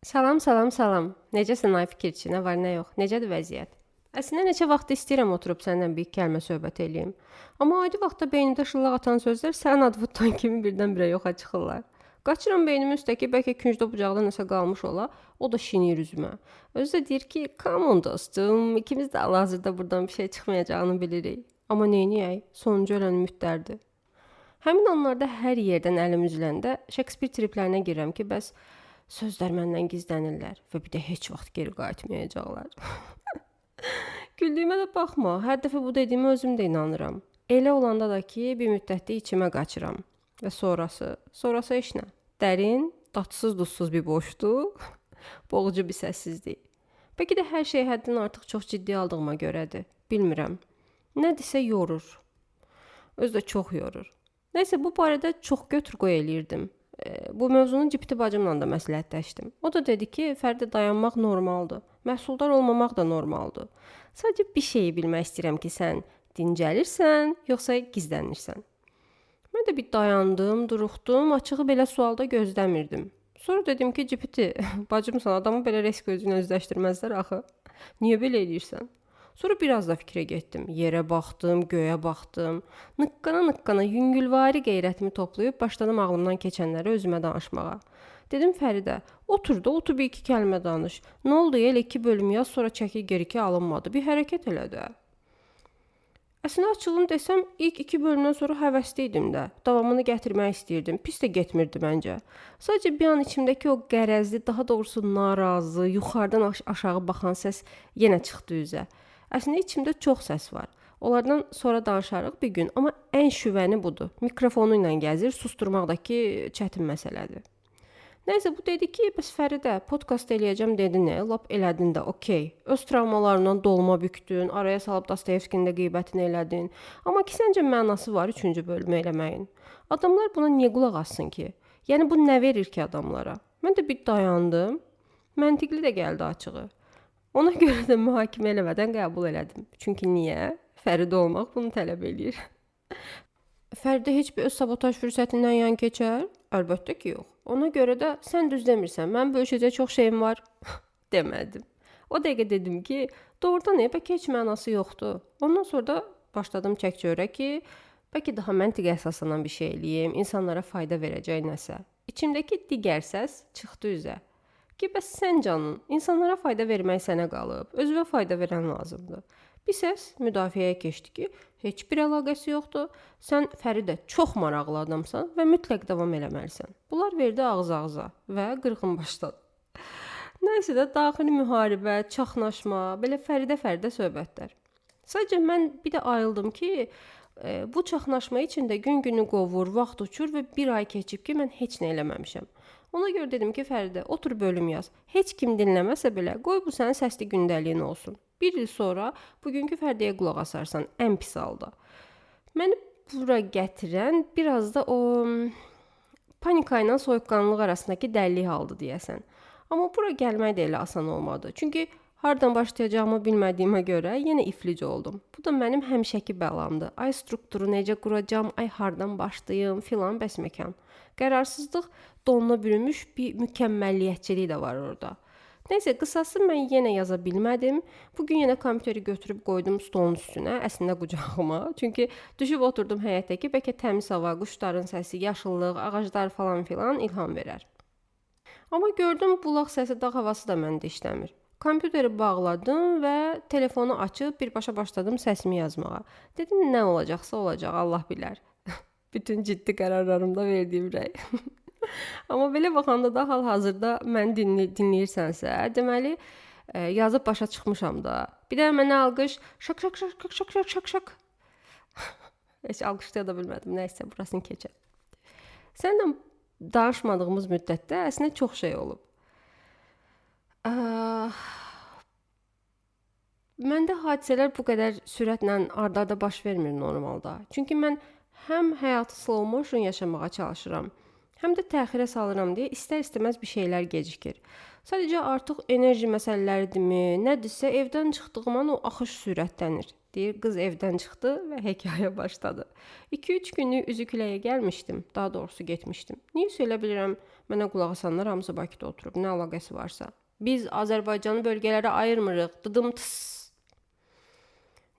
Salam, salam, salam. Necəsən ay fikirçi? Nə var, nə yox? Necədir vəziyyət? Əslində neçə vaxt istəyirəm oturub səndən bir kəlmə söhbət eləyim. Amma adi vaxtda beynimdə şıllaq atan sözlər sən ad tutan kimi birdən-birə yoxa çıxırlar. Qaçıram beynimin üstəki bəlkə küncdə bucaqda nəsə qalmış ola, o da şinir üzümə. Özü də deyir ki, "Come on dostum, ikimiz də hal-hazırda burdan bir şey çıxmayacağını bilirik." Amma neyniyək? Sonuncu ölən ümidlərdir. Həmin anlarda hər yerdən əlim üzüləndə Şekspir triplərinə girirəm ki, bəs sözlər məndən gizlənirlər və bir də heç vaxt geri qayıtmayacaqlar. Güldüyümə də baxma, hər dəfə bu dediyimə özüm də inanıram. Elə olanda da ki, bir müddətdə içimə qaçıram. Və sonrası heç nə. Dərin, dadsız duzsuz bir boşluq, boğucu bir səssizlik. Bəlkə də hər şey həddən artıq çox ciddi aldığıma görədir. Bilmirəm. Nədirsə yorur. Özü də çox yorur. Nəysə bu barədə çox götür-qoy eləyirdim. Bu mövzunu cipti bacımla da məsləhətləşdim. O da dedi ki, fərdə dayanmaq normaldır. Məhsuldar olmamaq da normaldır. Sadəcə bir şeyi bilmək istəyirəm ki, sən dincəlirsən, yoxsa gizlənirsən. Mən də bir dayandım, duruxdum, açığı belə sualda gözləmirdim. Sonra dedim ki, cipti, bacımsan, adamı belə risk özünə üzləşdirməzlər axı. Niyə belə eləyirsən? Sonra biraz da fikrə getdim. Yerə baxdım, göyə baxdım. Nıqqana yüngülvari qeyrətimi toplayıb başladım ağlımdan keçənləri özümə danışmağa. Dedim Fəridə, otur da, otur bir iki kəlmə danış. Nə oldu, elə 2 bölüm yaz, sonra çəkil geri ki alınmadı. Bir hərəkət elə də. Əslində açığını desəm, ilk 2 bölümdən sonra həvəsli idim də. Davamını gətirmək istəyirdim. Pis də getmirdi məncə. Sadəcə bir an içimdəki o qərəzli, daha doğrusu narazı, yuxarıdan aşağı baxan səs yenə çıxdı üzə. Əslində içimdə çox səs var. Onlardan sonra danışarıq bir gün, amma ən şüvəni budur. Mikrofonu ilə gəzir, susturmaqdakı çətin məsələdir. Nəysə bu dedi ki, bəs Fəridə, podkast eləyəcəm dedin, lap elədin də, okey. Öz travmalarından dolma bükdün, araya salıb Dostoyevskinin də qeybətini elədin. Amma ki, səncə mənası var 3-cü bölümü eləməyin. Adamlar buna niyə qulaq assın ki? Yəni bu nə verir ki adamlara? Mən də bir dayandım. Məntiqli də gəldi açığı. Ona görə də mühakimə eləmədən qəbul elədim. Çünki niyə? Fəridə olmaq bunu tələb eləyir. Fəridə heç bir öz sabotaj fürsətindən yan keçər? Əlbəttə ki, yox. Ona görə də sən düz demirsən, mən bölüşəcək çox şeyim var demədim. O dəqiqə dedim ki, doğrudan bəlkə heç mənası yoxdur. Ondan sonra da başladım çək-çörə ki, bəlkə daha məntiqə əsaslanan bir şey eləyim, insanlara fayda verəcək nəsə. İçimdəki digər səs çıxdı üzə. Ki, bəs sən canın, insanlara fayda vermək sənə qalıb, özünə fayda verən lazımdır. Bir səs müdafiəyə keçdi ki, heç bir əlaqəsi yoxdur. Sən Fəridə çox maraqlı adamsan və mütləq davam eləməlisən. Bunlar verdi ağız-ağıza və qırğın başladı. Nəysə də daxili müharibə, çaxnaşma, belə Fəridə söhbətlər. Sadəcə mən bir də ayıldım ki, bu çaxnaşma içində gün-günü qovur, vaxt uçur və bir ay keçib ki, mən heç nə eləməmişəm. Ona görə dedim ki, Fəridə, otur bölüm yaz. Heç kim dinləməsə belə, qoy bu sənin səsli gündəliyin olsun. Bir il sonra bugünkü Fəridəyə qulaq asarsan, ən pis halda. Məni bura gətirən biraz da o panika ilə soyuqqanlılıq arasındakı dəllik haldı deyəsən. Amma bura gəlmək də elə asan olmadı. Çünki hardan başlayacağımı bilmədiyimə görə yenə iflic oldum. Bu da mənim həmişəki bəlamdır. Ay strukturu necə quracam, ay hardan başlayım filan bəsməkan. Qərarsızlıq donuna bürünmüş bir mükəmməlliyətçilik də var orada. Nəysə, qısası mən yenə yaza bilmədim. Bugün yenə kompüteri götürüb qoydum stolun üstünə, əslində qucağıma. Çünki düşüb oturdum həyətdəki, bəlkə təmiz hava, quşların səsi, yaşıllıq, ağaclar falan filan ilham verər. Amma gördüm bulaq səsi, dağ havası da məndə işləmir. Kompüteri bağladım və telefonu açıb birbaşa başladım səsimi yazmağa. Dedim, nə olacaqsa olacaq, Allah bilər. Bütün ciddi qərarlarımda verdiyim rəy. Amma belə baxanda da hal-hazırda məni dinləyirsənsə, deməli yazıb başa çıxmışam da. Bir də mənə alqış şak. Heç alqışlaya da bilmədim. Nəysə, burasını keçək. Səninlə danışmadığımız müddətdə əslində çox şey olub. Məndə hadisələr bu qədər sürətlə ard-arda baş vermir normalda. Çünki mən həm həyatı slow motion yaşamağa çalışıram, həm də təxirə salıram deyə istər-istəməz bir şeylər gecikir. Sadəcə artıq enerji məsələləridirmi, nədirsə evdən çıxdığım an o axış sürətlənir. Deyir, qız evdən çıxdı və hekayə başladı. 2-3 günlük üzüküləyə gəlmişdim, daha doğrusu getmişdim. Niyə söylə bilirəm, Mənə qulaq asanlar hamısı Bakıda oturub, nə əlaqəsi varsa. Biz Azərbaycanı bölgələrə ayırmırıq. Dıdım tıs.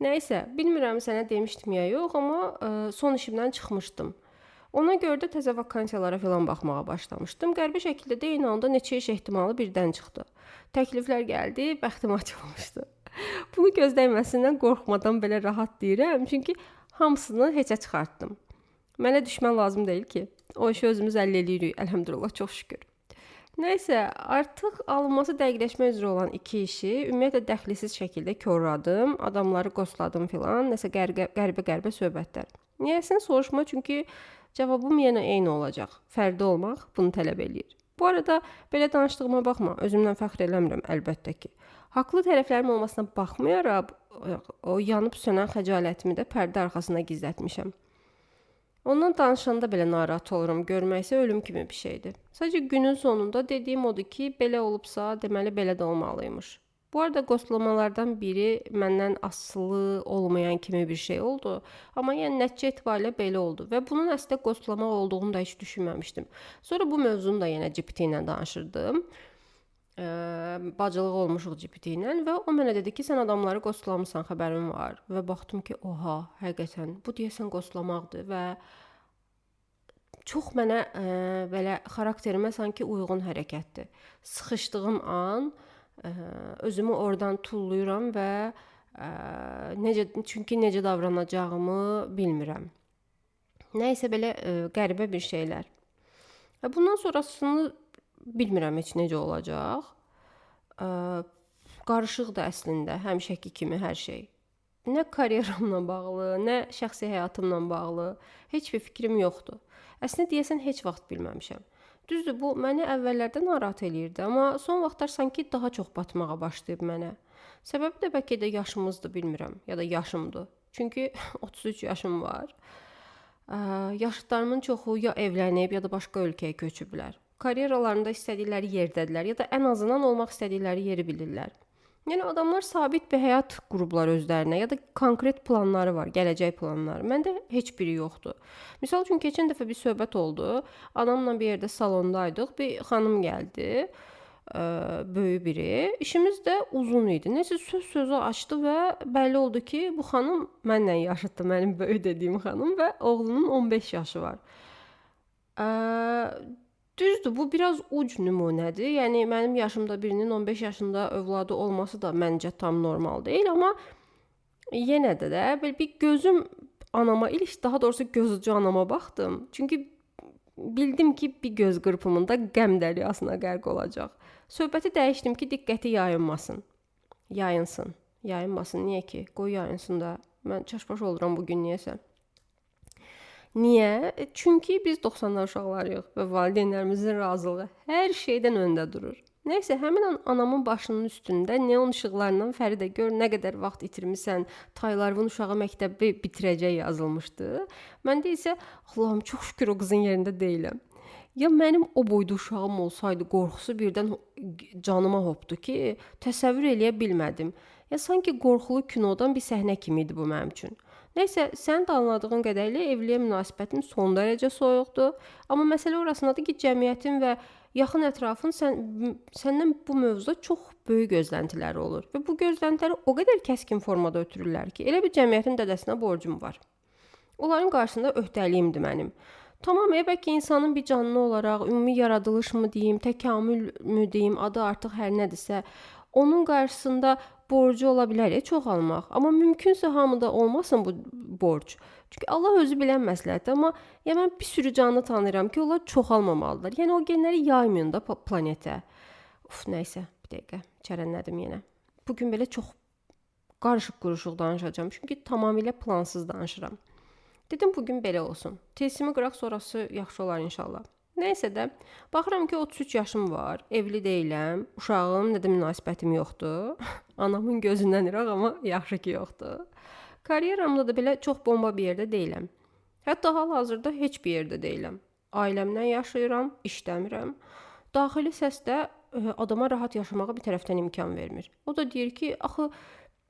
Nəysə, bilmirəm sənə demişdim ya yox, amma son işimdən çıxmışdım. Ona görə də təzə vakansiyalara filan baxmağa başlamışdım. Qəribə şəkildə də eyni anda neçə iş ehtimalı birdən çıxdı. Təkliflər gəldi, bəxtim açılmışdı. Bunu gözləməsindən qorxmadan belə rahat deyirəm, çünki hamısını heçə çıxartdım. Mənə düşmən lazım deyil ki. O işi özümüz əldə edirik, əlhəmdülillah, çox şükür. Nəysə, artıq alınması dəqiqləşmək üzrə olan 2 işi ümumiyyətlə dəxlisiz şəkildə korladım, adamları qostladım filan, nəsə qəribə söhbətlər. Niyəsini soruşma, çünki cavabım yenə eyni olacaq. Fərdi olmaq bunu tələb eləyir. Bu arada belə danışdığıma baxma, özümdən fəxr eləmirəm əlbəttə ki. Haqlı tərəflərim olmasına baxmayaraq, o yanıb sönən xəcalətimi də pərdə arxasında gizlətmişəm. Ondan danışanda belə narahat olurum, görməksə ölüm kimi bir şeydir. Sadəcə günün sonunda dediyim odur ki, belə olubsa, deməli belə də olmalıymış. Bu arada qostlamalardan biri məndən asılı olmayan kimi bir şey oldu. Amma yəni nəticə etibarilə belə oldu və bunun əslində qostlama olduğunu da heç düşünməmişdim. Sonra bu mövzunu da yenə GPT ilə danışırdım. Bacılıq olmuşuq GPT ilə və o mənə dedi ki, sən adamları qostlamısan, xəbərin var. Və baxdım ki, oha, həqiqətən bu deyəsən qostlamaqdır və çox mənə belə xarakterimə sanki uyğun hərəkətdir. Sıxışdığım an özümü oradan tullayıram və çünki necə davranacağımı bilmirəm. Nəysə belə qəribə bir şeylər. Və bundan sonrasını bilmirəm heç necə olacaq. Qarışıqdır əslində, həmişəki kimi hər şey. Nə karyeramla bağlı, nə şəxsi həyatımla bağlı heç bir fikrim yoxdur. Əslində deyəsən heç vaxt bilməmişəm. Düzdür, bu məni əvvəllərdə narahat eləyirdi, amma son vaxtlar sanki daha çox batmağa başlayıb mənə. Səbəbi də bəlkə də yaşımızdır, bilmirəm, ya da yaşımdır. Çünki 33 yaşım var. Yaşıtlarımın çoxu ya evlənib, ya da başqa ölkəyə köçüblər. Karyeralarında istədikləri yerdədirlər, ya da ən azından olmaq istədikləri yeri bilirlər. Yəni adamlar sabit bir həyat qurublar özlərinə, ya da konkret planları var, gələcək planları. Məndə heç biri yoxdur. Misal üçün keçən dəfə bir söhbət oldu. Anamla bir yerdə salondaydıq. Bir xanım gəldi, böyük biri. İşimiz də uzun idi. Nəsə sözü açdı və bəlli oldu ki, bu xanım mənlə yaşıddır, mənim böyük dediyim xanım və oğlunun 15 yaşı var. Düzdür, bu biraz uc nümunədir. Yəni mənim yaşımda birinin 15 yaşında övladı olması da məncə tam normal deyil, amma yenə də belə bir gözüm anama ilişdi, daha doğrusu gözucu anama baxdım. Çünki bildim ki, bir göz qırpımında qəm dəryasına qərq olacaq. Söhbəti dəyişdim ki, diqqəti yayınmasın. Yayınmasın. Niyə ki? Qoy yayınsın da. Mən çaşbaş oluram bu gün niyəsə. Niyə? Çünki biz 90'lar uşaqlarıyıq və valideynlərimizin razılığı hər şeydən öndə durur. Nəysə, həmin an anamın başının üstündə neon işıqlarından Fəridə gör nə qədər vaxt itirmisən, Taylarvın uşağı məktəbi bitirəcək yazılmışdı. Məndə isə Allahım çox şükür o qızın yerində deyiləm. Ya mənim o boyda uşağım olsaydı qorxusu birdən canıma hopdu ki, təsəvvür eləyə bilmədim. Ya sanki qorxulu kinodan bir səhnə kimi idi bu mənim üçün. Nəysə, sən də anladığın qədərilə evliliyə münasibətim son dərəcə soyuqdur. Amma məsələ orasındadır ki, cəmiyyətin və yaxın ətrafın səndən bu mövzuda çox böyük gözləntiləri olur. Və bu gözləntiləri o qədər kəskin formada ötürürlər ki, elə bir cəmiyyətin dədəsinə borcum var. Onların qarşısında öhdəliyimdir mənim. Tamam, bəlkə insanın bir canlı olaraq, ümumi yaradılış mı deyim, təkamül mü deyim, adı artıq hər nədirsə, onun qarşısında borcu ola bilər çoxalmaq. Amma mümkünsə hamıda olmasın bu borc. Çünki Allah özü bilən məsləhətdir, amma mən bir sürü canlı tanıyıram ki, onlar çoxalmamalıdırlar. Yəni o genləri yaymayın da planetə. Nəysə, bir dəqiqə, çərənlədim yenə. Bugün belə çox qarışıq-quruşuq danışacağam, çünki tamamilə plansız danışıram. Dedim bugün belə olsun. Tezimi qıraq, sonrası yaxşı olar inşallah. Nəysə də, baxıram ki 33 yaşım var, evli deyiləm, uşağım, nə də münasibətim yoxdur. Anamın gözündən iraq, amma yaxşı ki yoxdur. Karyeramda da belə çox bomba bir yerdə deyiləm. Hətta hal-hazırda heç bir yerdə deyiləm. Ailəmdən yaşayıram, işləmirəm. Daxili səs də adama rahat yaşamağa bir tərəfdən imkan vermir. O da deyir ki, axı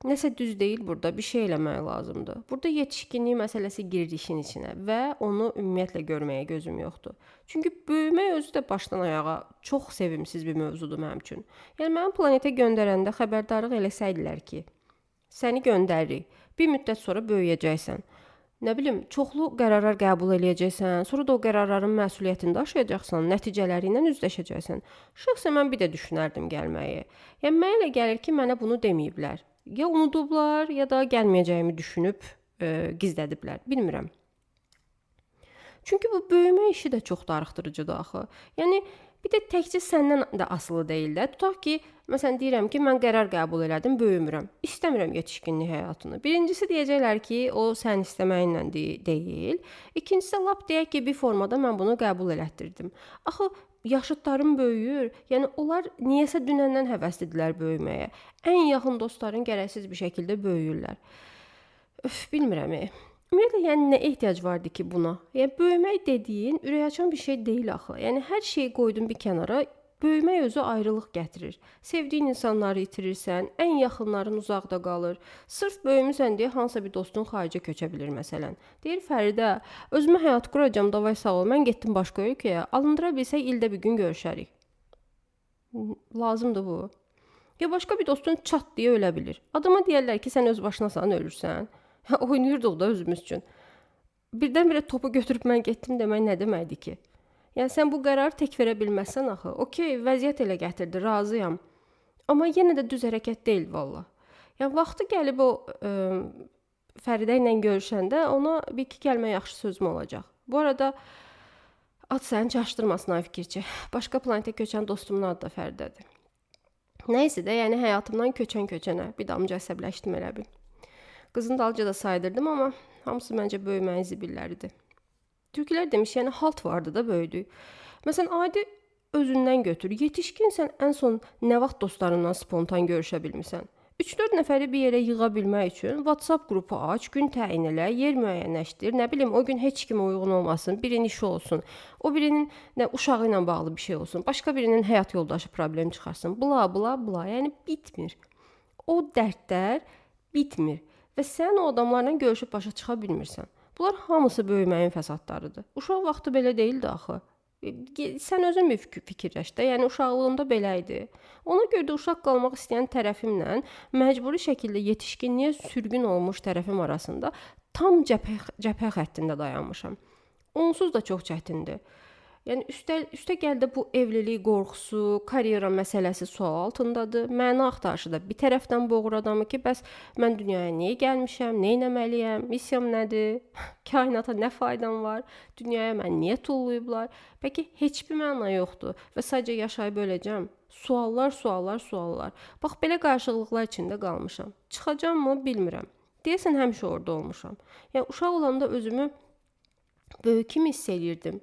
Nəsə düz deyil burada, bir şey eləmək lazımdır. Burada yetişkinlik məsələsi girir işin içinə və onu ümumiyyətlə görməyə gözüm yoxdur. Çünki böyümək özü də başdan ayağa çox sevimsiz bir mövzudur mənim üçün. Yəni məni planetə göndərəndə xəbərdarlıq eləsəydilər ki, səni göndəririk. Bir müddət sonra böyüyəcəksən. Nə bilim, çoxlu qərarlar qəbul eləyəcəksən, sonra da o qərarların məsuliyyətini daşıyacaqsan, nəticələri ilə üzləşəcəksən. Şəxsən mən bir də düşünərdim gəlməyi. Yəni mənə elə gəlir ki, mənə bunu deməyiblər. Ya unudublar, ya da gəlməyəcəyimi düşünüb gizlədiblər. Bilmirəm. Çünki bu böyümə işi də çox darıxdırıcıdır axı. Yəni bir də təkcə səndən də asılı deyil də. Tutaq ki, məsələn deyirəm ki, mən qərar qəbul elədim, böyümürəm. İstəmirəm yetişkinlik həyatını. Birincisi deyəcəklər ki, o sən istəməyinlə deyil. İkincisi lap deyək ki, bir formada mən bunu qəbul elətdirdim. Axı yaşıdlarım böyüyür. Yəni onlar niyəsə dünəndən həvəslidirlər böyüməyə. Ən yaxın dostların gərəksiz bir şəkildə böyüyürlər. Bilmirəm. Ümumiyyətlə, yəni nə ehtiyac vardı ki buna? Yəni böyümək dediyin ürəkaçan bir şey deyil axı. Yəni hər şeyi qoydun bir kənara, böyümək özü ayrılıq gətirir. Sevdiyin insanları itirirsən, ən yaxınların uzaqda qalır. Sırf böyümüsən deyə hansısa bir dostun xaricə köçə bilir məsələn. Deyir Fəridə, özümə həyat quracağam, davay sağ ol. Mən getdim başqa ölkəyə. Alındıra bilsək ildə bir gün görüşərik. Lazımdır bu. Ya başqa bir dostun çat deyə ölə bilir. Adama deyərlər ki, sən öz başınasan, ölürsən. Oynayırdıq da özümüz üçün. Birdən-birə topu götürüb mən getdim demək nə deməkdir ki? Yəni sən bu qərarı tək verə bilməzsən axı. Okey, vəziyyət elə gətirdi, razıyam. Amma yenə də düz hərəkət deyil valla. Yəni vaxtı gəlib o Fəridə ilə görüşəndə ona bir iki kəlmə yaxşı sözüm olacaq. Bu arada ad səni çaşdırmasın ay fikirçi. Başqa planetə köçən dostumun adı da Fəridədir. Nəysə də, yəni həyatımdan köçənə bir damcı əsəbləşdim elə bil. Qızın dalınca da saydırdım, amma hamısı məncə böyüməyin zibilləridir. Türklər demiş, yəni halt vardı da böyüdük. Məsələn, adi özündən götür. Yetişkinsən, ən son nə vaxt dostlarından spontan görüşə bilmirsən? 3-4 nəfəri bir yerə yığa bilmək üçün WhatsApp qrupu aç, gün təyin elə, yer müəyyənləşdir. Nə bilim, o gün heç kimə uyğun olmasın, birinin işi olsun, o birinin uşağı ilə bağlı bir şey olsun, başqa birinin həyat yoldaşı problem çıxarsın. Bla, bla, bla. Yəni bitmir. O dərdlər bitmir. Və sən o adamlarla görüşüb başa çıxa bilmirsən. Bunlar hamısı böyüməyin fəsadlarıdır. Uşaq vaxtı belə deyildi axı. Sən özün bir fikirləş də, yəni uşaqlığında belə idi. Ona görə də uşaq qalmaq istəyən tərəfimlə məcburi şəkildə yetişkinliyə sürgün olmuş tərəfim arasında tam cəbhə xəttində dayanmışam. Onsuz da çox çətindir. Yəni üstə gəl də bu evlilik qorxusu, karyera məsələsi sual altındadır. Məna axtarışı da bir tərəfdən boğur adamı ki, bəs mən dünyaya niyə gəlmişəm, nə etməliyəm, missiyam nədir? Kainata nə faydam var? Dünyaya mən niyə tullayıblar? Bəlkə heç bir məna yoxdur və sadəcə yaşayıb öləcəm. Suallar. Bax belə qarşılıqlar içində qalmışam. Çıxacammı bilmirəm. Deyəsən həmişə orada olmuşam. Yəni uşaq olanda özümü böyük kimi hiss eləyirdim.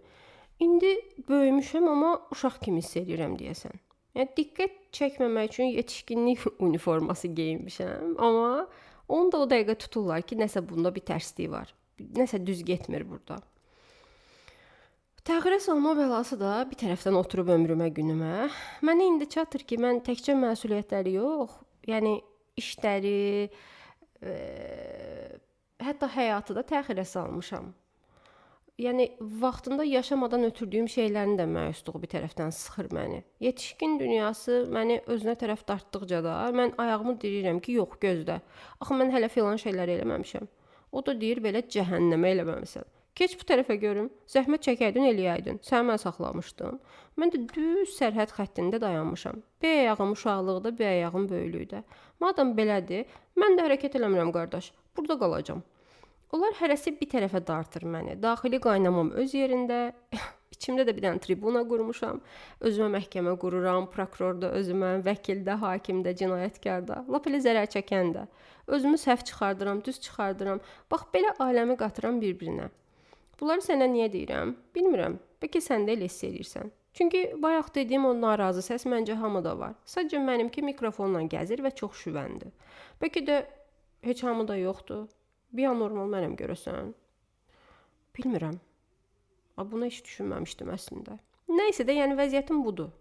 İndi böyümüşəm, amma uşaq kimi hiss edirəm deyəsən. Yəni diqqət çəkməmək üçün yetişkinlik uniforması geyinmişəm, amma onu da o dəqiqə tuturlar ki, nəsə bunda bir tərsliyi var. Nəsə düz getmir burada. Təxirə salma bəlası da bir tərəfdən oturub ömrümə, günümə. Mənə indi çatır ki, mən təkcə məsuliyyətləri yox, yəni işləri, hətta həyatı da təxirə salmışam. Yəni vaxtında yaşamadan ötürdüyüm şeylərin də məyusluğu bir tərəfdən sıxır məni. Yetişkin dünyası məni özünə tərəf dartdıqca da mən ayağımı dirirəm ki, yox, gözlə. Axı mən hələ filan şeyləri eləməmişəm. O da deyir belə cəhənnəmə eləməmisən. Keç bu tərəfə görüm. Zəhmət çəkəydin, eləyəydin. Sən mən saxlamışdım. Mən də düz sərhəd xəttində dayanmışam. Bir ayağım uşaqlıqda, bir ayağım böyüklükdə. Madam belədir, mən də hərəkət eləmirəm qardaş. Burada qalacağam. Onlar hərəsi bir tərəfə dartır məni. Daxili qaynamam öz yerində. İçimdə də bir dənə tribuna qurmuşam. Özümə məhkəmə qururam, prokuror da özümə, vəkil də, hakim də, cinayətkar da, lap elə zərər çəkən də. Özümü səhv çıxardıram, düz çıxardıram. Bax belə aləmi qatıram bir-birinə. Bunları sənə niyə deyirəm? Bilmirəm. Bəlkə sən də elə hiss edirsən. Çünki bayaq dediyim o narazı səs məncə hamıda var. Sadəcə mənimki mikrofonla gəzir və çox şüvəndir. Bəlkə də heç hamıda yoxdur. Bir anormal mənəm görəsən. Bilmirəm. Buna heç düşünməmişdim əslində. Nəysə də, yəni vəziyyətim budur.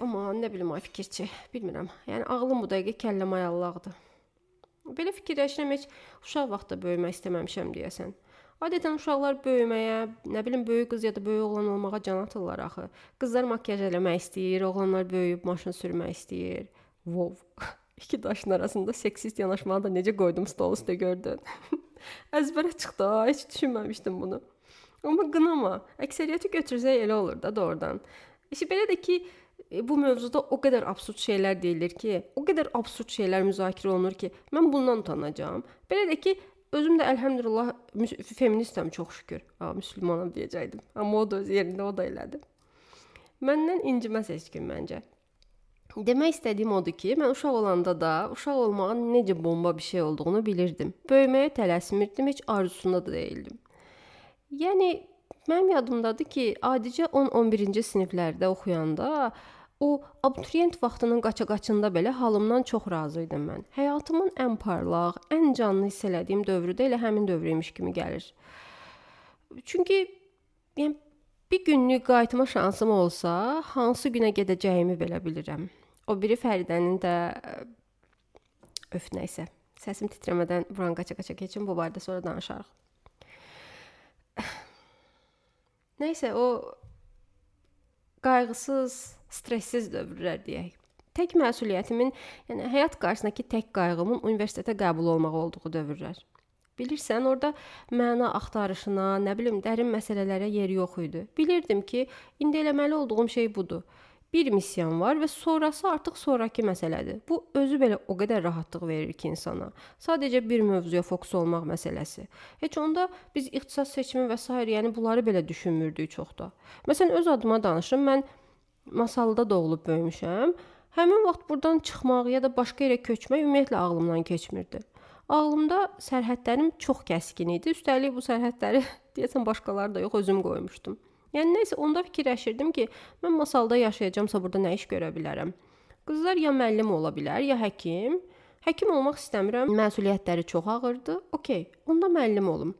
Amma nə bilim ay fikirçi, bilmirəm. Yəni ağlım bu dəqiqə kəlləm ayallaqdır. Belə fikirləşirəm, heç uşaq vaxtda böyümək istəməmişəm deyəsən. Adətən uşaqlar böyüməyə, nə bilim, böyük qız ya da böyük oğlan olmağa can atırlar axı. Qızlar makiyaj eləmək istəyir, oğlanlar böyüyüb maşın sürmək istəyir. Vov. İki daşın arasında seksist yanaşmağı da necə qoydum stol üstə gördün. Əzbərə çıxdı, heç düşünməmişdim bunu. Amma qınama, əksəriyyəti götürsək elə olur da doğrudan. İşte belə də ki, bu mövzuda o qədər absurd şeylər deyilir ki, o qədər absurd şeylər müzakirə olunur ki, mən bundan utanacağam. Belə də ki, özüm də əlhəmdülillah feministəm çox şükür. Müsəlmanam deyəcəydim. Amma o da öz yerində o da elədi. Məndən inciməz heç kim məncə. Demək istədiyim odur ki, mən uşaq olanda da uşaq olmağın necə bomba bir şey olduğunu bilirdim. Böyüməyə tələsmirdim, heç arzusunda da değildim. Yəni mənim yadımdadır ki, adicə 10-11-ci siniflərdə oxuyanda o abituriyent vaxtının qaça-qaçında belə halımdan çox razı idim mən. Həyatımın ən parlaq, ən canlı hiss elədiyim dövrü də elə həmin dövr imiş kimi gəlir. Çünki yəni bir günlük qayıtma şansım olsa, hansı günə gedəcəyimi belə bilirəm. O biri Fəridənin də nəysə. Səsim titrəmədən buran qaça-qaça keçin, bu barədə sonra danışarıq. Nəysə, o qayğısız, stressiz dövrlər deyək. Tək məsuliyyətimin, yəni həyat qarşısındakı tək qayğımın universitetə qəbul olmaq olduğu dövrlər. Bilirsən, orada məna axtarışına, nə bilim, dərin məsələlərə yer yox idi. Bilirdim ki, indi eləməli olduğum şey budur. Bir missiyan var və sonrası artıq sonraki məsələdir. Bu özü belə o qədər rahatlıq verir ki insana. Sadəcə bir mövzuya fokus olmaq məsələsi. Heç onda biz ixtisas seçimi və s. yəni bunları belə düşünmürdük çox da. Məsələn, öz adıma danışım, mən Masallıda doğulub böyümüşəm. Həmin vaxt buradan çıxmaq ya da başqa yerə köçmək ümumiyyətlə ağlımdan keçmirdi. Ağlımda sərhədlərim çox kəskin idi. Üstəlik bu sərhədləri deyəsən başqaları da yox, özüm qoymuşdum. Yəni nəysə onda fikirləşirdim ki, mən Masalda yaşayacağamsa burada nə iş görə bilərəm? Qızlar ya müəllim ola bilər, ya həkim. Həkim olmaq istəmirəm. Məsuliyyətləri çox ağırdı. Okay, onda müəllim olum.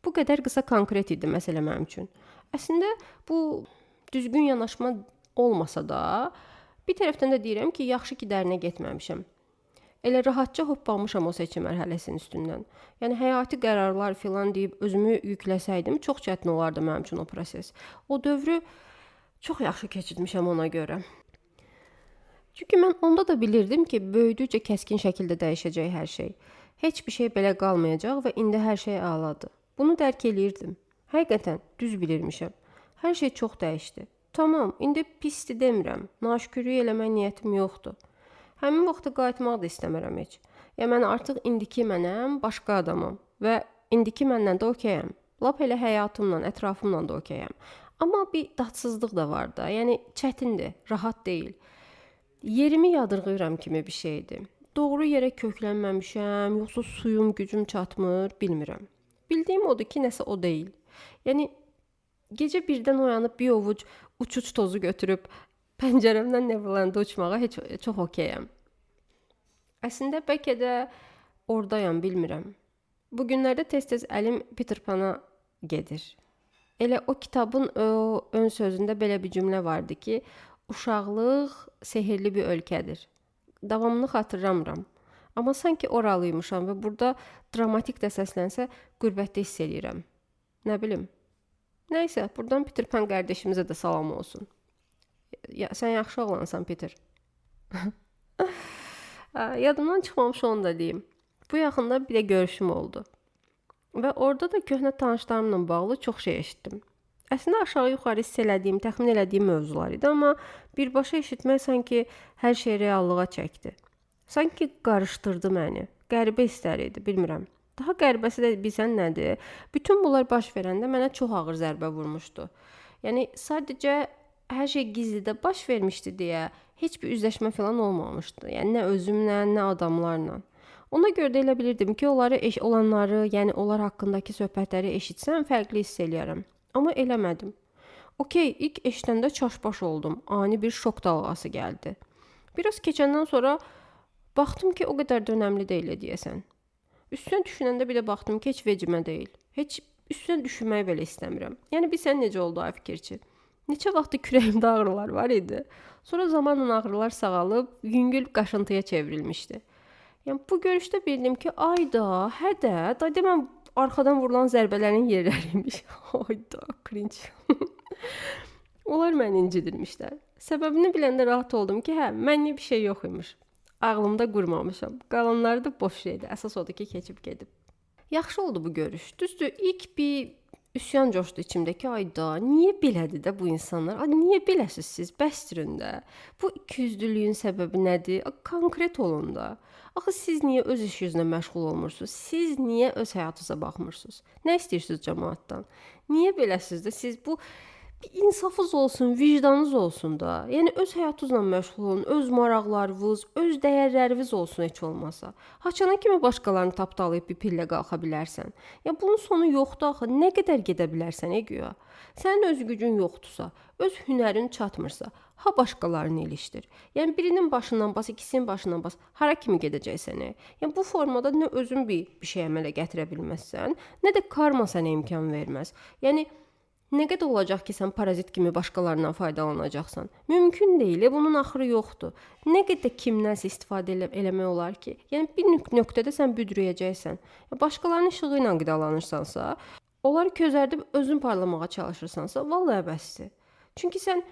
Bu qədər qısa konkret idi məsələ mənim üçün. Əslində bu düzgün yanaşma olmasa da, bir tərəfdən də deyirəm ki, yaxşı ki dərinə getməmişəm. Elə rahatca hoppanmışam o seçim mərhələsinin üstündən. Yəni həyati qərarlar filan deyib özümü yükləsəydim, çox çətin olardı mənim üçün o proses. O dövrü çox yaxşı keçirmişəm ona görə. Çünki mən onda da bilirdim ki, böyüdükcə kəskin şəkildə dəyişəcək hər şey. Heç bir şey belə qalmayacaq və indi hər şey əladır. Bunu dərk eləyirdim. Həqiqətən düz bilirmişəm. Hər şey çox dəyişdi. Tamam, indi pisdir demirəm. Naşükürlük eləmək niyyətim yoxdur. Həmin vaxtı qayıtmaq da istəmirəm heç. Yəni mən artıq indiki mənəm, başqa adamam və indiki məndən də okeyəm. Lap elə həyatımla, ətrafımla da okeyəm. Amma bir dadsızlıq da var da. Yəni çətindir, rahat deyil. Yerimi yadırğıram kimi bir şeydir. Doğru yerə köklənməmişəm, yoxsa suyum, gücüm çatmır, bilmirəm. Bildiyim odur ki, nəsə o deyil. Yəni gecə birdən oyanıb bir ovuc uçuç tozu götürüb pəncərəmdən Neverland'a uçmağa çox okeyəm. Əslində bəlkə də oradayam, bilmirəm. Bu günlərdə tez-tez əlim Peter Pan'a gedir. Elə o kitabın ön sözündə belə bir cümlə vardı ki, uşaqlıq sehirli bir ölkədir. Davamını xatırlamıram. Amma sanki oralıymışam və burada dramatik də səslənsə qürbətdə hiss edirəm. Nə bilim. Nəysə, buradan Peter Pan qardaşımıza da salam olsun. Ya, sən yaxşı oğlansan, Peter. Yadımdan çıxmamış onu da deyim. Bu yaxında bir də görüşüm oldu. Və orada da köhnə tanışlarımla bağlı çox şey eşitdim. Əslində aşağı-yuxarı hiss elədiyim, təxmin elədiyim mövzular idi, amma birbaşa eşitmək sanki hər şey reallığa çəkdi. Sanki qarışdırdı məni. Qəribə hisslər idi, bilmirəm. Daha qəribəsi də bilsən nədir? Bütün bunlar baş verəndə mənə çox ağır zərbə vurmuşdu. Yəni sadəcə hər şey gizlidə baş vermişdi deyə heç bir üzləşmə falan olmamışdı. Yəni nə özümlə, nə adamlarla. Ona görə də elə bilirdim ki, olanları, yəni onlar haqqındakı söhbətləri eşitsəm fərqli hiss eləyərəm. Amma eləmədim. Okey, ilk eşidəndə çaşbaş oldum. Ani bir şok dalğası gəldi. Biraz keçəndən sonra baxdım ki, o qədər də önəmli deyil deyəsən. Üstünə düşünəndə bir də baxdım ki, heç vecimə deyil. Heç üstünə düşünməyi belə istəmirəm. Yəni bilsən necə oldu ay fikirçi? Neçə vaxtdır kürəyimdə ağrılar var idi. Sonra zamanla ağrılar sağalıb, yüngül qaşıntıya çevrilmişdi. Yəni bu görüşdə bildim ki, ayda, hə də, da deməm arxadan vurulan zərbələrin yerləriymiş. Ayda, cringe. Onlar məni incidirmişlər. Səbəbini biləndə rahat oldum ki, hə, mənlik bir şey yox imiş. Ağlımda qurmamışam. Qalanları da boş şeydir. Əsas odur ki, keçib gedib. Yaxşı oldu bu görüş. Düzdür, ilk bir üsyan coşdu içimdəki, ayda, niyə belədir də bu insanlar? Ay, niyə beləsiz siz? Bəstirin də. Bu ikiyüzlülüyün səbəbi nədir? Konkret olun da. Axı siz niyə öz işinizlə məşğul olmursunuz? Siz niyə öz həyatınıza baxmırsınız? Nə istəyirsiniz cəmaatdan? Niyə beləsiz də siz bu bir insafınız olsun, vicdanınız olsun da. Yəni öz həyatınızla məşğul olun, öz maraqlarınız, öz dəyərləriniz olsun heç olmasa. Haçana kimi başqalarını tapdalayıb bir pillə qalxa bilərsən. Ya bunun sonu yoxdur axı. Nə qədər gedə bilərsən güya? Sənin öz gücün yoxdursa, öz hünərin çatmırsa, ha başqalarını ilişdir. Yəni birinin başından bas, ikisinin başından bas. Hara kimi gedəcəksən? Yəni bu formada nə özün bir şey əmələ gətirə bilməzsən, nə də karma sənə imkan verməz. Yəni nə qədər olacaq ki, sən parazit kimi başqalarından faydalanacaqsan? Mümkün deyil, bunun axırı yoxdur. Nə qədər kimdənsə istifadə eləmək olar ki? Yəni bir nöqtədə sən büdrəyəcəksən. Başqalarının işığı ilə qidalanırsansa, onları közərdib özün parlamağa çalışırsansa, vallahi bəsdir. Çünki sən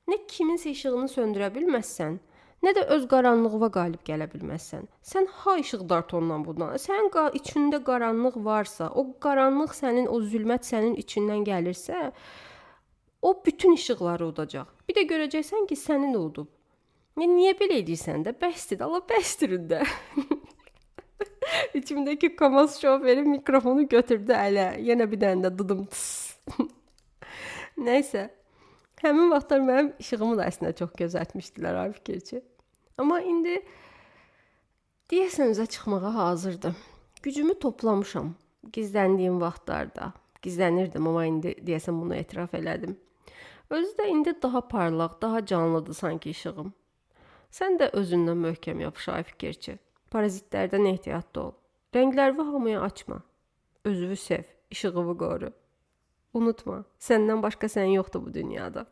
nə kiminsə işığını söndürə bilməzsən, nə də öz qaranlığına qalib gələ bilməzsən. Sən ha işıqdar tondan bundan. Sənin içində qaranlıq varsa, o qaranlıq sənin, o zülmət sənin içindən gəlirsə, o bütün işıqları udacaq. Bir də görəcəksən ki, sənin udub. Niyə belə edirsən də? Bəsdir, Allah bəsdirin də. İçimdəki KAMAZ şoförü mikrofonu götürdü ələ. Yenə bir dənə də dıdım. Nəysə. Həmin vaxtlar mənim işığımı da əslində çox gözətmişdilər, ay fikirçi. Amma indi deyəsən üzə çıxmağa hazırdım. Gücümü toplamışam. Gizləndiyim vaxtlarda. Gizlənirdim, amma indi deyəsən bunu etiraf elədim. Özü də indi daha parlaq, daha canlıdır sanki işığım. Sən də özündən möhkəm yapış, ay fikirçi. Parazitlərdən ehtiyatlı ol. Rənglərini hamıya açma. Özünü sev, işığını qoru. Unutma, səndən başqa sən yoxdur bu dünyada.